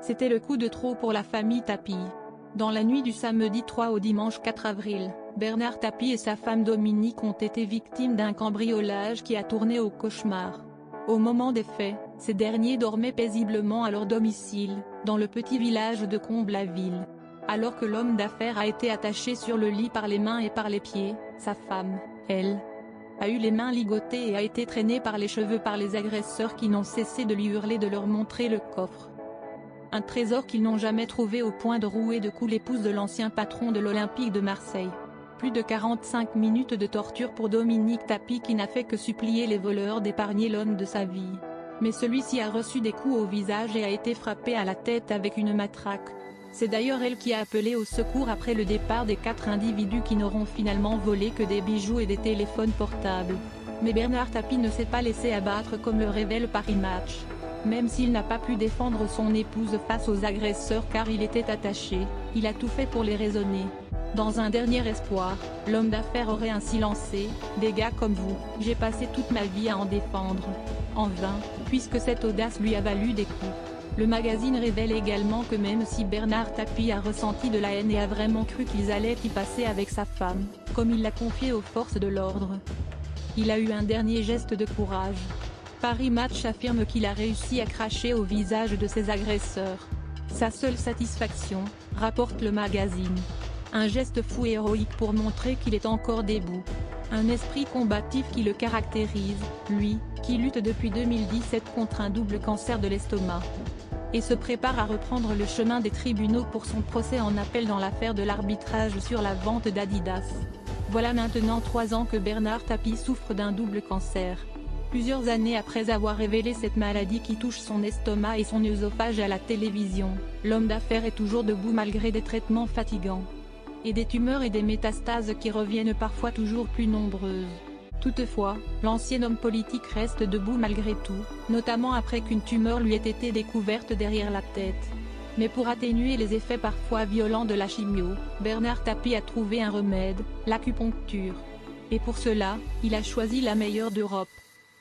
C'était le coup de trop pour la famille Tapie. Dans la nuit du samedi 3 au dimanche 4 avril, Bernard Tapie et sa femme Dominique ont été victimes d'un cambriolage qui a tourné au cauchemar. Au moment des faits, ces derniers dormaient paisiblement à leur domicile, dans le petit village de Comble-la-Ville. Alors que l'homme d'affaires a été attaché sur le lit par les mains et par les pieds, sa femme, elle, a eu les mains ligotées et a été traînée par les cheveux par les agresseurs qui n'ont cessé de lui hurler de leur montrer le coffre. Un trésor qu'ils n'ont jamais trouvé au point de rouer de coups l'épouse de l'ancien patron de l'Olympique de Marseille. Plus de 45 minutes de torture pour Dominique Tapie qui n'a fait que supplier les voleurs d'épargner l'homme de sa vie. Mais celui-ci a reçu des coups au visage et a été frappé à la tête avec une matraque. C'est d'ailleurs elle qui a appelé au secours après le départ des 4 individus qui n'auront finalement volé que des bijoux et des téléphones portables. Mais Bernard Tapie ne s'est pas laissé abattre comme le révèle Paris Match. Même s'il n'a pas pu défendre son épouse face aux agresseurs car il était attaché, il a tout fait pour les raisonner. Dans un dernier espoir, l'homme d'affaires aurait ainsi lancé « Des gars comme vous, j'ai passé toute ma vie à en défendre. En vain, puisque cette audace lui a valu des coups. » Le magazine révèle également que même si Bernard Tapie a ressenti de la haine et a vraiment cru qu'ils allaient y passer avec sa femme, comme il l'a confié aux forces de l'ordre, il a eu un dernier geste de courage. Paris Match affirme qu'il a réussi à cracher au visage de ses agresseurs. Sa seule satisfaction, rapporte le magazine. Un geste fou et héroïque pour montrer qu'il est encore debout. Un esprit combatif qui le caractérise, lui, qui lutte depuis 2017 contre un double cancer de l'estomac. Et se prépare à reprendre le chemin des tribunaux pour son procès en appel dans l'affaire de l'arbitrage sur la vente d'Adidas. Voilà maintenant 3 ans que Bernard Tapie souffre d'un double cancer. Plusieurs années après avoir révélé cette maladie qui touche son estomac et son œsophage à la télévision, l'homme d'affaires est toujours debout malgré des traitements fatigants. Et des tumeurs et des métastases qui reviennent parfois toujours plus nombreuses. Toutefois, l'ancien homme politique reste debout malgré tout, notamment après qu'une tumeur lui ait été découverte derrière la tête. Mais pour atténuer les effets parfois violents de la chimio, Bernard Tapie a trouvé un remède, l'acupuncture. Et pour cela, il a choisi la meilleure d'Europe.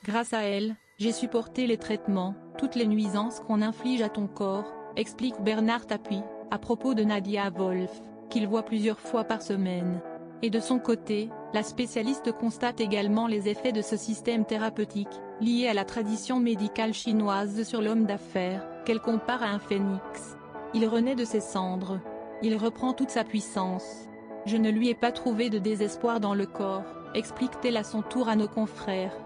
Grâce à elle, j'ai supporté les traitements, toutes les nuisances qu'on inflige à ton corps, explique Bernard Tapie, à propos de Nadia Wolf, qu'il voit plusieurs fois par semaine. Et de son côté, la spécialiste constate également les effets de ce système thérapeutique, lié à la tradition médicale chinoise sur l'homme d'affaires, qu'elle compare à un phénix. Il renaît de ses cendres. Il reprend toute sa puissance. Je ne lui ai pas trouvé de désespoir dans le corps, explique-t-elle à son tour à nos confrères.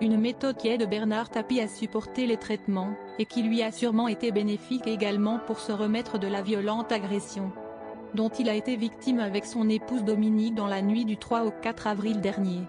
Une méthode qui aide Bernard Tapie à supporter les traitements, et qui lui a sûrement été bénéfique également pour se remettre de la violente agression dont il a été victime avec son épouse Dominique dans la nuit du 3 au 4 avril dernier.